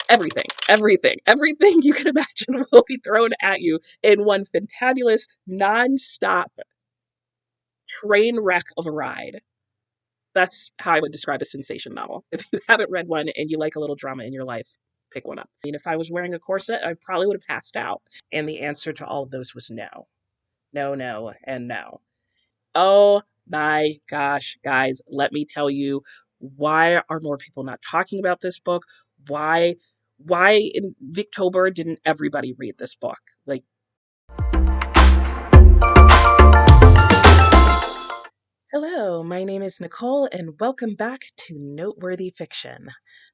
everything you can imagine will be thrown at you in one fantabulous, non-stop train wreck of a ride. That's how I would describe a sensation novel. If you haven't read one and you like a little drama in your life, pick one up. I mean, if I was wearing a corset, I probably would have passed out. And the answer to all of those was no. No, no, and no. Oh my gosh, guys, let me tell you, why are more people not talking about this book? Why in Victober didn't everybody read this book? Like, hello, my name is Nicole, and welcome back to Noteworthy Fiction.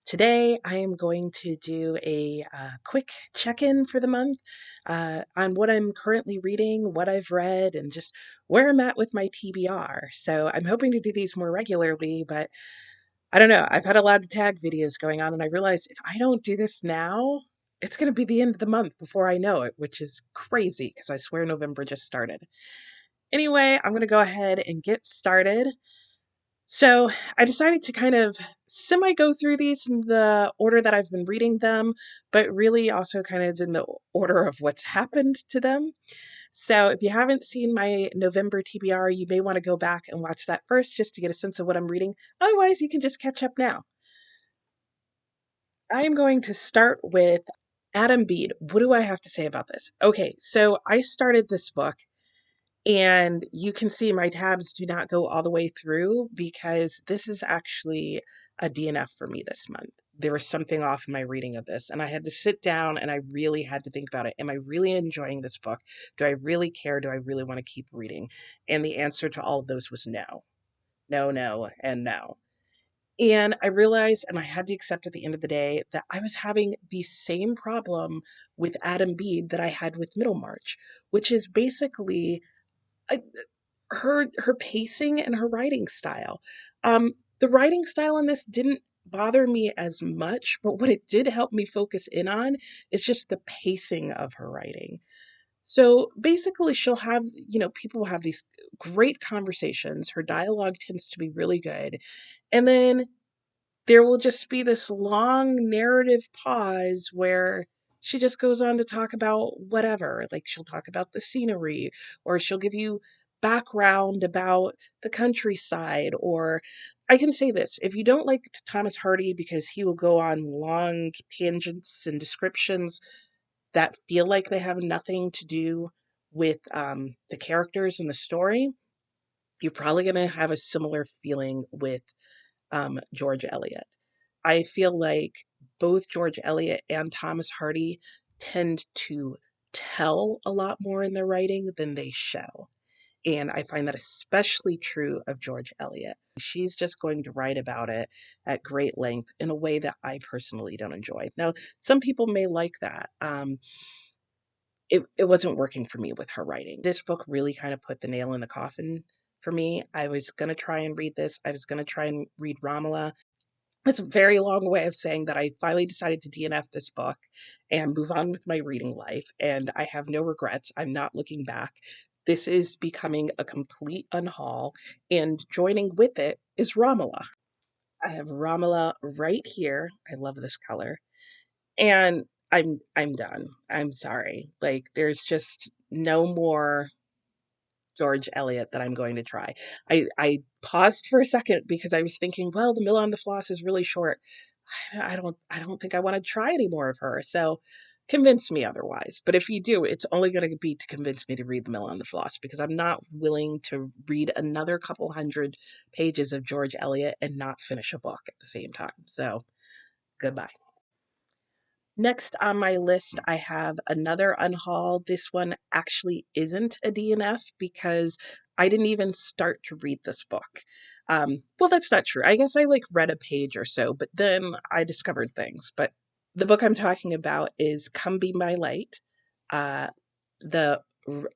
Today, I am going to do a quick check-in for the month on what I'm currently reading, what I've read, and just where I'm at with my TBR. So I'm hoping to do these more regularly, but I don't know. I've had a lot of tag videos going on, and I realized if I don't do this now, it's going to be the end of the month before I know it, which is crazy because I swear November just started. Anyway, I'm going to go ahead and get started. So I decided to kind of semi go through these in the order that I've been reading them, but really also kind of in the order of what's happened to them. So if you haven't seen my November TBR, you may want to go back and watch that first just to get a sense of what I'm reading. Otherwise, you can just catch up now. I am going to start with Adam Bede. What do I have to say about this? Okay, so I started this book. And you can see my tabs do not go all the way through because this is actually a DNF for me this month. There was something off in my reading of this, and I had to sit down and I really had to think about it. Am I really enjoying this book? Do I really care? Do I really want to keep reading? And the answer to all of those was no. No, no, and no. And I realized, and I had to accept at the end of the day, that I was having the same problem with Adam Bede that I had with Middlemarch, which is basically I, her pacing and her writing style. The writing style in this didn't bother me as much, but what it did help me focus in on is just the pacing of her writing. So basically, she'll have, people will have these great conversations. Her dialogue tends to be really good. And then there will just be this long narrative pause where she just goes on to talk about whatever. Like she'll talk about the scenery, or she'll give you background about the countryside. Or I can say this, if you don't like Thomas Hardy because he will go on long tangents and descriptions that feel like they have nothing to do with the characters and the story, you're probably going to have a similar feeling with George Eliot. I feel like both George Eliot and Thomas Hardy tend to tell a lot more in their writing than they show. And I find that especially true of George Eliot. She's just going to write about it at great length in a way that I personally don't enjoy. Now, some people may like that. It wasn't working for me with her writing. This book really kind of put the nail in the coffin for me. I was going to try and read this. I was going to try and read Romola. It's a very long way of saying that I finally decided to DNF this book and move on with my reading life, and I have no regrets. I'm not looking back. This is becoming a complete unhaul, and joining with it is Romola. I have Romola right here. I love this color. And I'm done. I'm sorry. Like there's just no more George Eliot that I'm going to try. I paused for a second because I was thinking, well, the Mill on the Floss is really short. I don't think I want to try any more of her. So convince me otherwise. But if you do, it's only going to be to convince me to read the Mill on the Floss because I'm not willing to read another couple hundred pages of George Eliot and not finish a book at the same time. So goodbye. Next on my list, I have another unhaul. This one actually isn't a DNF because I didn't even start to read this book. Well, that's not true. I guess I read a page or so, but then I discovered things. But the book I'm talking about is Come Be My Light, the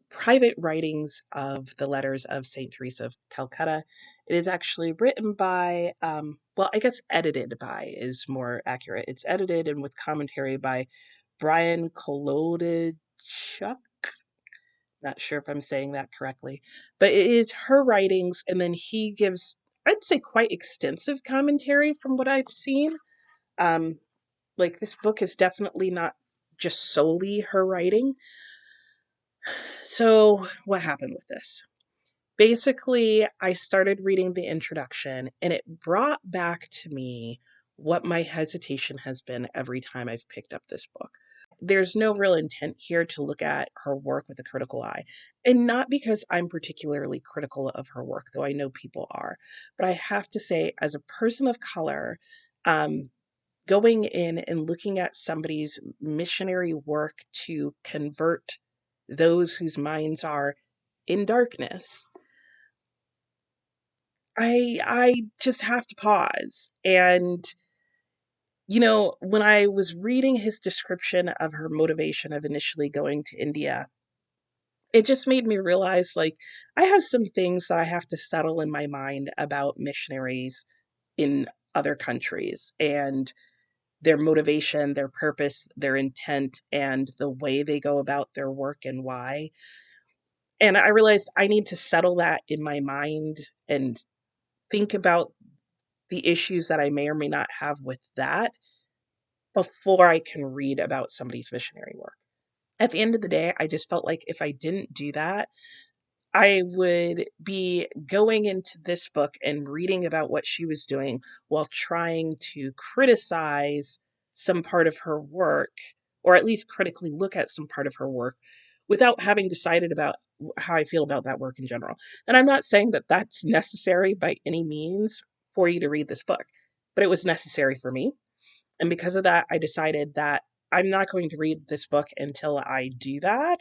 private writings of the letters of St. Teresa of Calcutta. It is actually written by, well, I guess edited by is more accurate. It's edited and with commentary by Brian Kolodechuk. Not sure if I'm saying that correctly, but it is her writings, and then he gives, I'd say, quite extensive commentary from what I've seen. Um, Like, this book is definitely not just solely her writing. So, what happened with this? Basically, I started reading the introduction, and it brought back to me what my hesitation has been every time I've picked up this book. There's no real intent here to look at her work with a critical eye. And not because I'm particularly critical of her work, though I know people are. But I have to say, as a person of color, um, going in and looking at somebody's missionary work to convert those whose minds are in darkness, I just have to pause. And when I was reading his description of her motivation of initially going to India, it just made me realize, like, I have some things that I have to settle in my mind about missionaries in other countries and their motivation, their purpose, their intent, and the way they go about their work and why. And I realized I need to settle that in my mind and think about the issues that I may or may not have with that before I can read about somebody's missionary work. At the end of the day, I just felt like if I didn't do that, I would be going into this book and reading about what she was doing while trying to criticize some part of her work, or at least critically look at some part of her work without having decided about how I feel about that work in general. And I'm not saying that that's necessary by any means for you to read this book, but it was necessary for me. And because of that, I decided that I'm not going to read this book until I do that.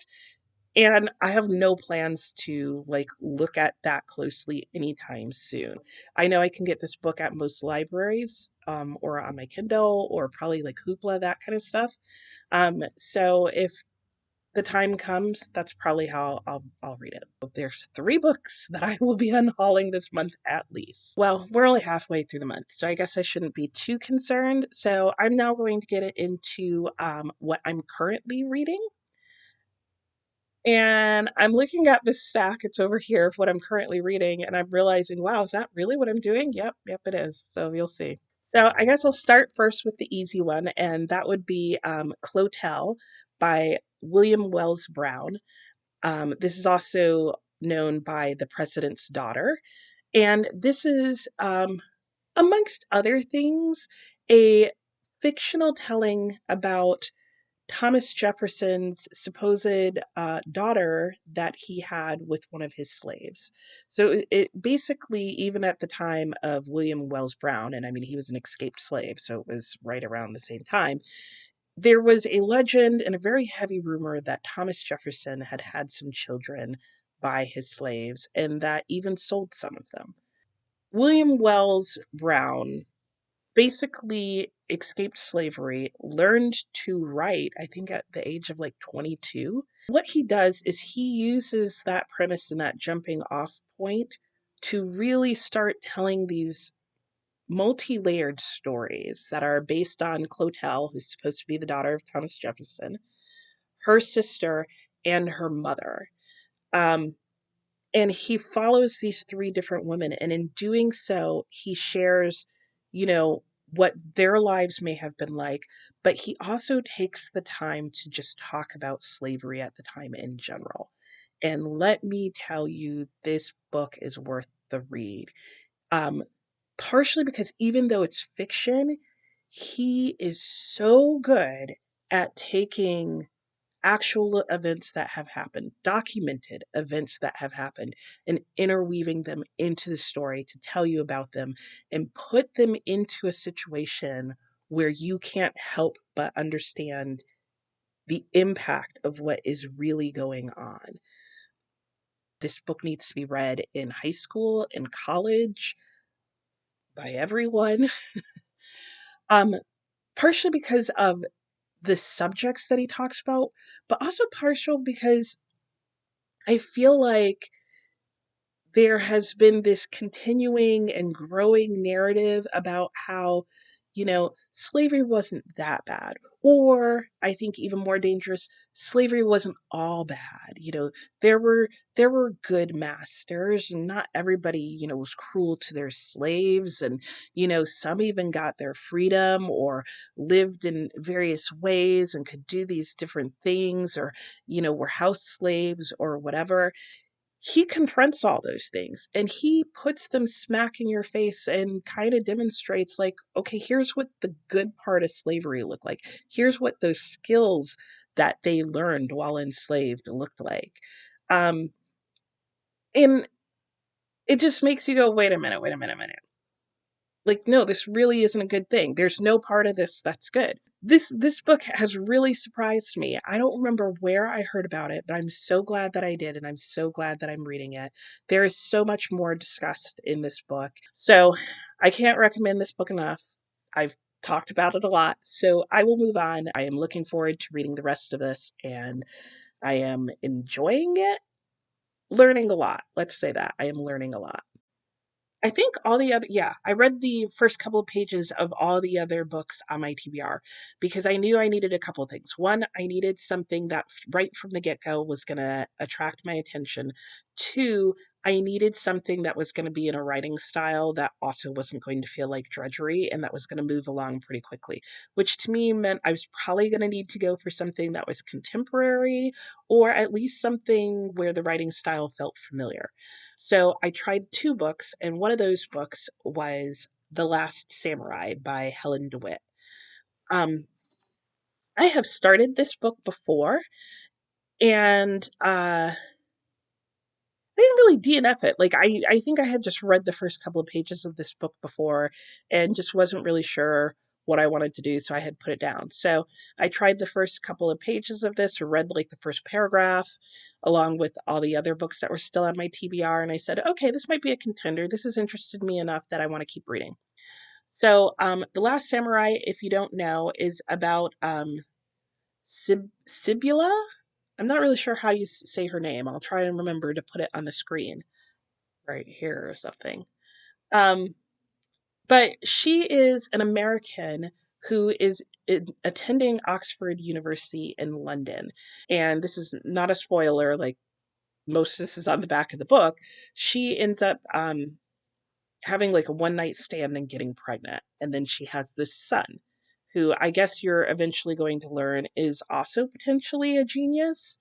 And I have no plans to like look at that closely anytime soon. I know I can get this book at most libraries, or on my Kindle, or probably like Hoopla, that kind of stuff. So if the time comes, that's probably how I'll read it. There's 3 books that I will be unhauling this month at least. Well, we're only halfway through the month, so I guess I shouldn't be too concerned. So I'm now going to get it into what I'm currently reading. And I'm looking at this stack, it's over here, of what I'm currently reading, and I'm realizing, wow, is that really what I'm doing? Yep, it is. So you'll see. So I guess I'll start first with the easy one, and that would be Clotel by William Wells Brown. This is also known by The President's Daughter. And this is, amongst other things, a fictional telling about Thomas Jefferson's supposed daughter that he had with one of his slaves. So it basically, even at the time of William Wells Brown, and I mean, he was an escaped slave, so it was right around the same time, there was a legend and a very heavy rumor that Thomas Jefferson had had some children by his slaves and that even sold some of them. William Wells Brown basically escaped slavery, learned to write, I think at the age of like 22. What he does is he uses that premise and that jumping off point to really start telling these multi-layered stories that are based on Clotel, who's supposed to be the daughter of Thomas Jefferson, her sister, and her mother. Um, and he follows these 3 different women, and in doing so, he shares, you know, what their lives may have been like, but he also takes the time to just talk about slavery at the time in general. And let me tell you, this book is worth the read. Um, Partially because even though it's fiction, he is so good at taking actual events that have happened, documented events that have happened, and interweaving them into the story to tell you about them and put them into a situation where you can't help but understand the impact of what is really going on. This book needs to be read in high school, in college, by everyone. Um, Partially because of the subjects that he talks about, but also partial because I feel like there has been this continuing and growing narrative about how, slavery wasn't that bad. Or I think even more dangerous, slavery wasn't all bad. There were there were good masters, and not everybody, was cruel to their slaves, and some even got their freedom or lived in various ways and could do these different things, or were house slaves or whatever. He confronts all those things and he puts them smack in your face and kind of demonstrates, like, okay, here's what the good part of slavery looked like. Here's what those skills that they learned while enslaved looked like. Um, and it just makes you go, wait a minute, wait a minute. Like, no, this really isn't a good thing. There's no part of this that's good. This book has really surprised me. I don't remember where I heard about it, but I'm so glad that I did, and I'm so glad that I'm reading it. There is so much more discussed in this book. So I can't recommend this book enough. I've talked about it a lot, so I will move on. I am looking forward to reading the rest of this, and I am enjoying it, learning a lot. Let's say that. I am learning a lot. I think all the other, yeah, I read the first couple of pages of all the other books on my TBR because I knew I needed a couple of things. One, I needed something that right from the get go was going to attract my attention. Two, I needed something that was going to be in a writing style that also wasn't going to feel like drudgery and that was going to move along pretty quickly, which to me meant I was probably going to need to go for something that was contemporary or at least something where the writing style felt familiar. So I tried two books, and one of those books was The Last Samurai by Helen Dewitt. Um, I have started this book before, and I didn't really DNF it. Like, I think I had just read the first couple of pages of this book before and just wasn't really sure what I wanted to do, so I had put it down. So I tried the first couple of pages of this, or read like the first paragraph, along with all the other books that were still on my TBR, and I said, okay, this might be a contender. This has interested me enough that I want to keep reading. So, The Last Samurai, if you don't know, is about Sibula. I'm not really sure how you say her name. I'll try and remember to put it on the screen right here or something. Um, but she is an American who is attending Oxford University in London. And this is not a spoiler, like most of this is on the back of the book. She ends up having like a one night stand and getting pregnant. And then she has this son who I guess you're eventually going to learn is also potentially a genius.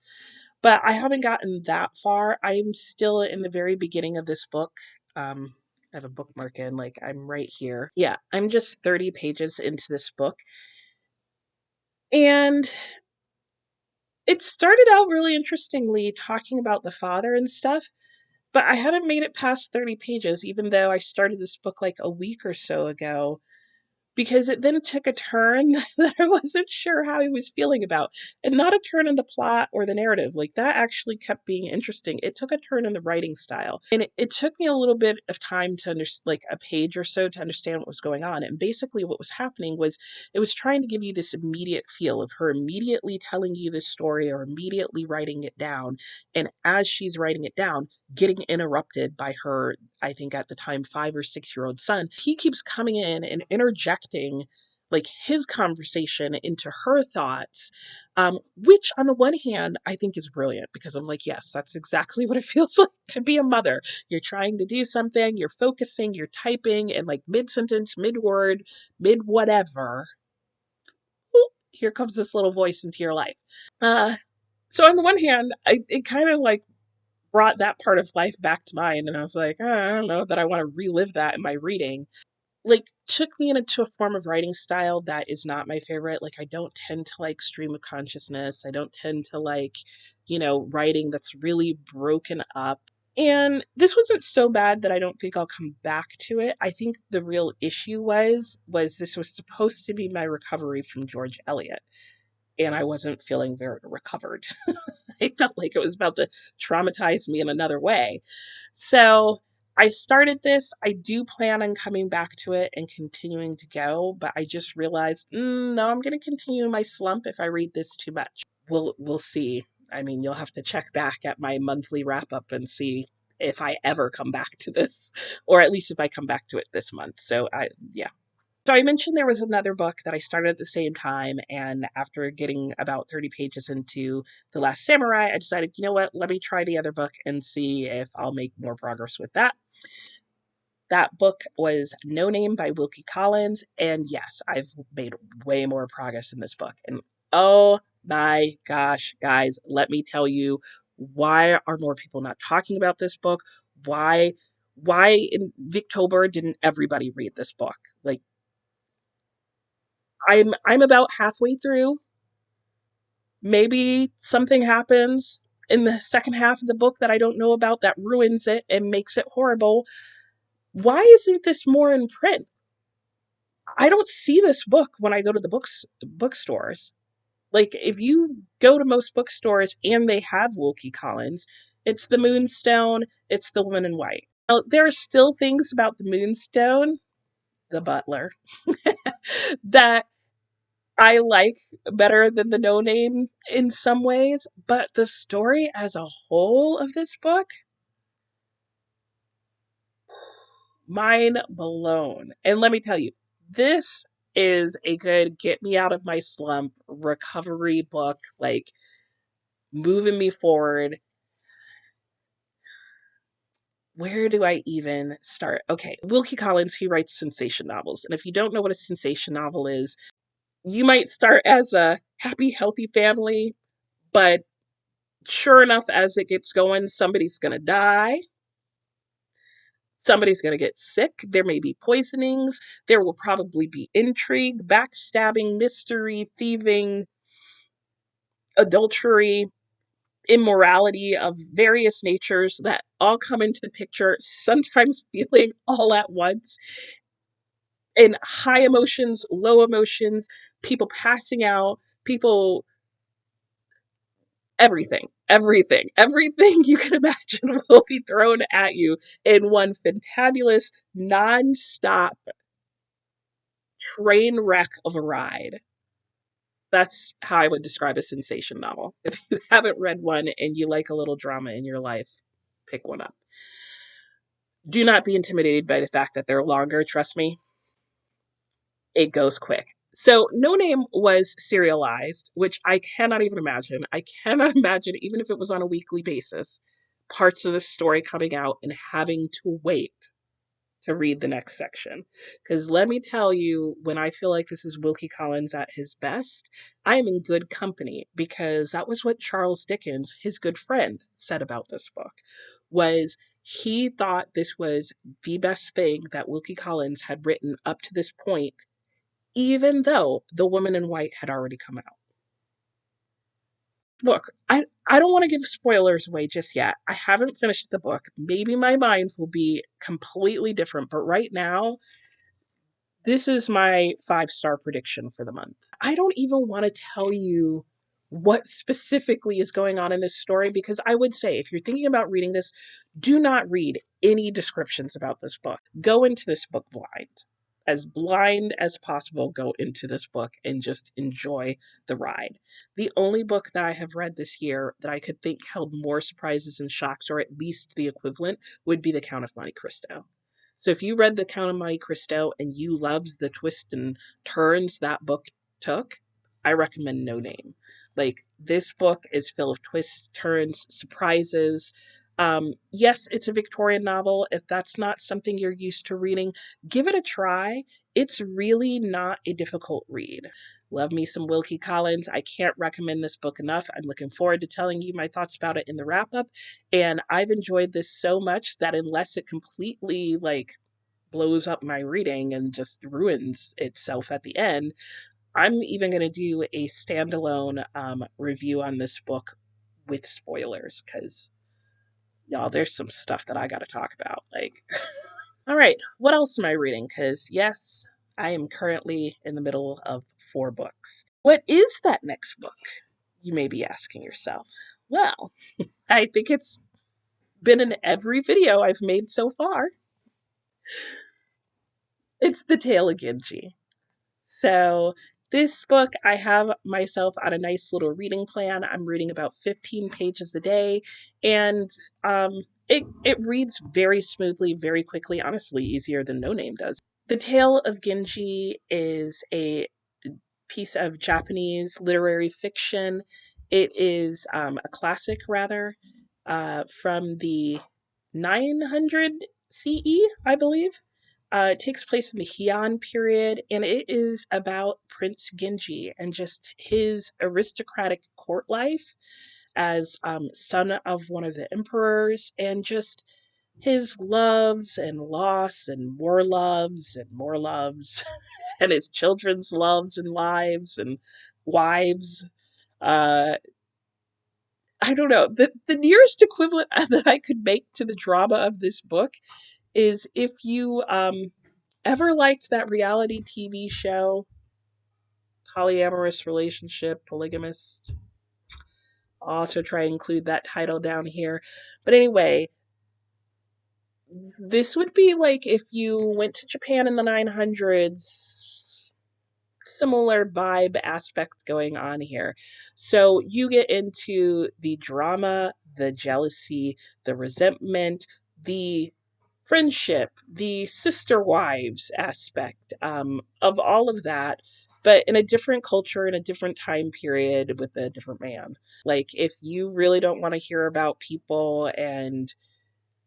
But I haven't gotten that far. I'm still in the very beginning of this book. I have a bookmark in, like, I'm right here. Yeah, I'm just 30 pages into this book. And it started out really interestingly talking about the father and stuff, but I haven't made it past 30 pages, even though I started this book like a week or so ago. Because it then took a turn that I wasn't sure how he was feeling about. And not a turn in the plot or the narrative. Like, that actually kept being interesting. It took a turn in the writing style. And it took me a little bit of time to like a page or so to understand what was going on. And basically what was happening was it was trying to give you this immediate feel of her immediately telling you this story or immediately writing it down. And as she's writing it down, getting interrupted by her, I think at the time, 5 or 6 year old son. He keeps coming in and interjecting like his conversation into her thoughts, which on the one hand, I think is brilliant because I'm like, yes, that's exactly what it feels like to be a mother. You're trying to do something, you're focusing, you're typing, and like mid sentence, mid word, mid whatever, here comes this little voice into your life. Uh, so on the one hand, it kind of like brought that part of life back to mind, and I was like, I don't know that I want to relive that in my reading. Like, took me into a form of writing style that is not my favorite. Like, I don't tend to like stream of consciousness. I don't tend to like, writing that's really broken up. And this wasn't so bad that I don't think I'll come back to it. I think the real issue was this was supposed to be my recovery from George Eliot, and I wasn't feeling very recovered. I felt like it was about to traumatize me in another way. So I started this. I do plan on coming back to it and continuing to go, but I just realized, no, I'm going to continue my slump if I read this too much. We'll see. I mean, you'll have to check back at my monthly wrap up and see if I ever come back to this, or at least if I come back to it this month. So yeah. So I mentioned there was another book that I started at the same time, and after getting about 30 pages into The Last Samurai, I decided, you know what, let me try the other book and see if I'll make more progress with that. That book was No Name by Wilkie Collins, and yes, I've made way more progress in this book. And oh my gosh, guys, let me tell you, why are more people not talking about this book? Why in Victober didn't everybody read this book? Like, I'm about halfway through. Maybe something happens in the second half of the book that I don't know about that ruins it and makes it horrible. Why isn't this more in print? I don't see this book when I go to the bookstores. Like, if you go to most bookstores and they have Wilkie Collins, it's the Moonstone, it's the Woman in White. Now, there are still things about the Moonstone, the butler, that I like better than the No Name in some ways, but the story as a whole of this book, mind blown. And let me tell you, this is a good get me out of my slump recovery book, like moving me forward. Where do I even start? Okay, Wilkie Collins, he writes sensation novels. And if you don't know what a sensation novel is, you might start as a happy, healthy family, but sure enough, as it gets going, somebody's going to die. Somebody's going to get sick. There may be poisonings. There will probably be intrigue, backstabbing, mystery, thieving, adultery, immorality of various natures that all come into the picture, sometimes feeling all at once. And high emotions, low emotions, people passing out, people, everything you can imagine will be thrown at you in one fantabulous, non-stop train wreck of a ride. That's how I would describe a sensation novel. If you haven't read one and you like a little drama in your life, pick one up. Do not be intimidated by the fact that they're longer, trust me. It goes quick. So, No Name was serialized, which I cannot even imagine. I cannot imagine, even if it was on a weekly basis, parts of the story coming out and having to wait to read the next section. Because let me tell you, when I feel like this is Wilkie Collins at his best, I am in good company, because that was what Charles Dickens, his good friend, said about this book, was he thought this was the best thing that Wilkie Collins had written up to this point, even though The Woman in White had already come out. Look, I don't want to give spoilers away just yet. I haven't finished the book. Maybe my mind will be completely different, but right now, this is my 5-star prediction for the month. I don't even want to tell you what specifically is going on in this story, because I would say if you're thinking about reading this, do not read any descriptions about this book. Go into this book blind. As blind as possible, go into this book and just enjoy the ride. The only book that I have read this year that I could think held more surprises and shocks, or at least the equivalent, would be The Count of Monte Cristo. So if you read The Count of Monte Cristo and you loved the twists and turns that book took, I recommend No Name. Like, this book is full of twists, turns, surprises. Yes, it's a Victorian novel. If that's not something you're used to reading, give it a try. It's really not a difficult read. Love me some Wilkie Collins. I can't recommend this book enough. I'm looking forward to telling you my thoughts about it in the wrap up. And I've enjoyed this so much that unless it completely blows up my reading and just ruins itself at the end, I'm even going to do a standalone review on this book with spoilers, because y'all, there's some stuff that I got to talk about. All right, what else am I reading? Because yes, I am currently in the middle of 4 books. What is that next book? You may be asking yourself. Well, I think it's been in every video I've made so far. It's The Tale of Genji. So this book, I have myself on a nice little reading plan. I'm reading about 15 pages a day, and it reads very smoothly, very quickly, honestly easier than No Name does. The Tale of Genji is a piece of Japanese literary fiction. It is a classic, rather, from the 900 CE, I believe. It takes place in the Heian period, and it is about Prince Genji and just his aristocratic court life as son of one of the emperors, and just his loves and loss and more loves and his children's loves and lives and wives. Uh, I don't know. The nearest equivalent that I could make to the drama of this book is if you ever liked that reality TV show, Polyamorous Relationship, Polygamist. I'll also try and include that title down here. But anyway, this would be like if you went to Japan in the 900s, similar vibe aspect going on here. So you get into the drama, the jealousy, the resentment, the friendship, the sister wives aspect of all of that, but in a different culture, in a different time period with a different man. Like, if you really don't want to hear about people and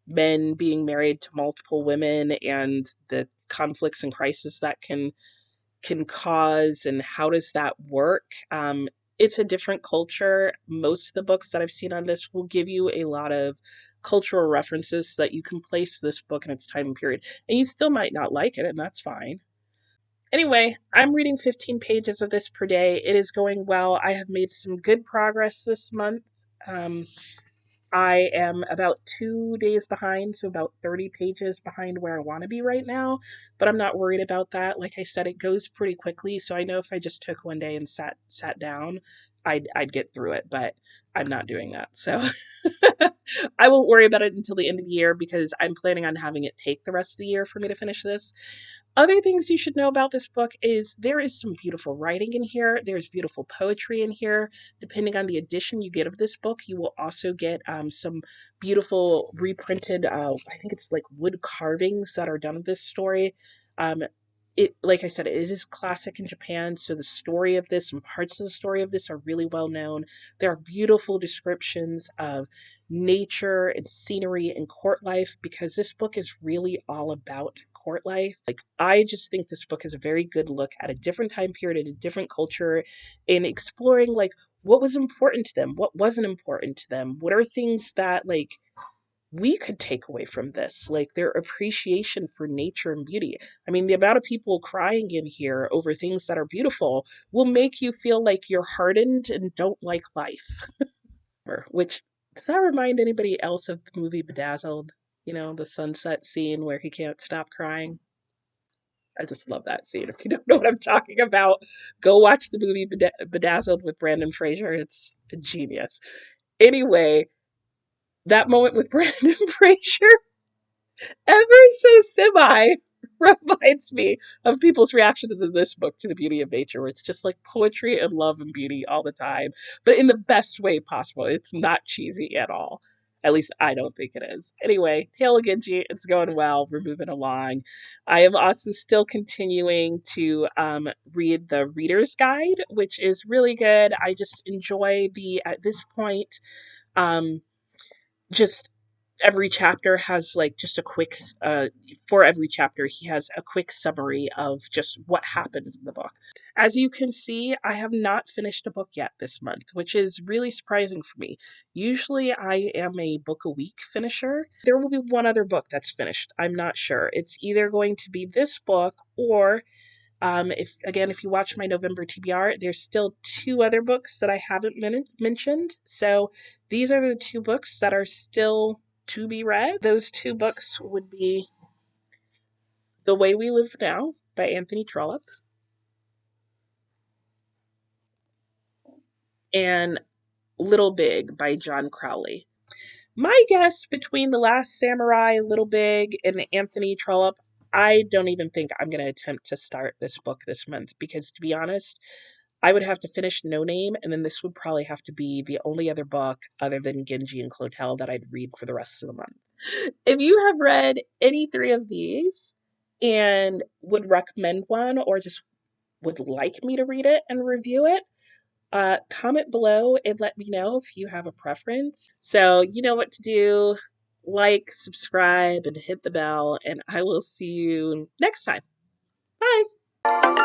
men being married to multiple women and the conflicts and crisis that can cause and how does that work, it's a different culture. Most of the books that I've seen on this will give you a lot of cultural references so that you can place this book in its time period, and you still might not like it, and that's fine. Anyway, I'm reading 15 pages of this per day. It is going well. I have made some good progress this month. um, I am about 2 days behind, so about 30 pages behind where I want to be right now, but I'm not worried about that. Like I said, it goes pretty quickly, so I know if I just took one day and sat down, I'd get through it, but I'm not doing that. So I won't worry about it until the end of the year because I'm planning on having it take the rest of the year for me to finish this. Other things you should know about this book is there is some beautiful writing in here. There's beautiful poetry in here. Depending on the edition you get of this book, you will also get some beautiful reprinted, I think it's like wood carvings that are done of this story. It, like I said, it is classic in Japan, so the story of this and parts of the story of this are really well known. There are beautiful descriptions of nature and scenery and court life because this book is really all about court life. Like, I just think this book is a very good look at a different time period and a different culture and exploring like what was important to them, what wasn't important to them, what are things that like we could take away from this, like their appreciation for nature and beauty. I mean, the amount of people crying in here over things that are beautiful will make you feel like you're hardened and don't like life. Which, does that remind anybody else of the movie Bedazzled? You know, the sunset scene where he can't stop crying? I just love that scene. If you don't know what I'm talking about, go watch the movie Bedazzled with Brandon Fraser. It's genius. Anyway, that moment with Brandon Fraser, ever so semi, reminds me of people's reactions in this book to the beauty of nature, where it's just like poetry and love and beauty all the time, but in the best way possible. It's not cheesy at all. At least I don't think it is. Anyway, Tale of Genji, it's going well. We're moving along. I am also still continuing to read the Reader's Guide, which is really good. I just enjoy at this point, um, just every chapter has like just a quick for every chapter he has a quick summary of just what happened in the book. As you can see, I have not finished a book yet this month, which is really surprising for me. Usually I am a book a week finisher. There will be one other book that's finished. I'm not sure. It's either going to be this book or if you watch my November TBR, there's still two other books that I haven't mentioned. So these are the two books that are still to be read. Those two books would be The Way We Live Now by Anthony Trollope and Little Big by John Crowley. My guess, between The Last Samurai, Little Big, and Anthony Trollope, I don't even think I'm going to attempt to start this book this month because, to be honest, I would have to finish No Name, and then this would probably have to be the only other book other than Genji and Clotel that I'd read for the rest of the month. If you have read any three of these, and would recommend one or just would like me to read it and review it, comment below and let me know if you have a preference. So you know what to do. Like, subscribe, and hit the bell, and I will see you next time. Bye.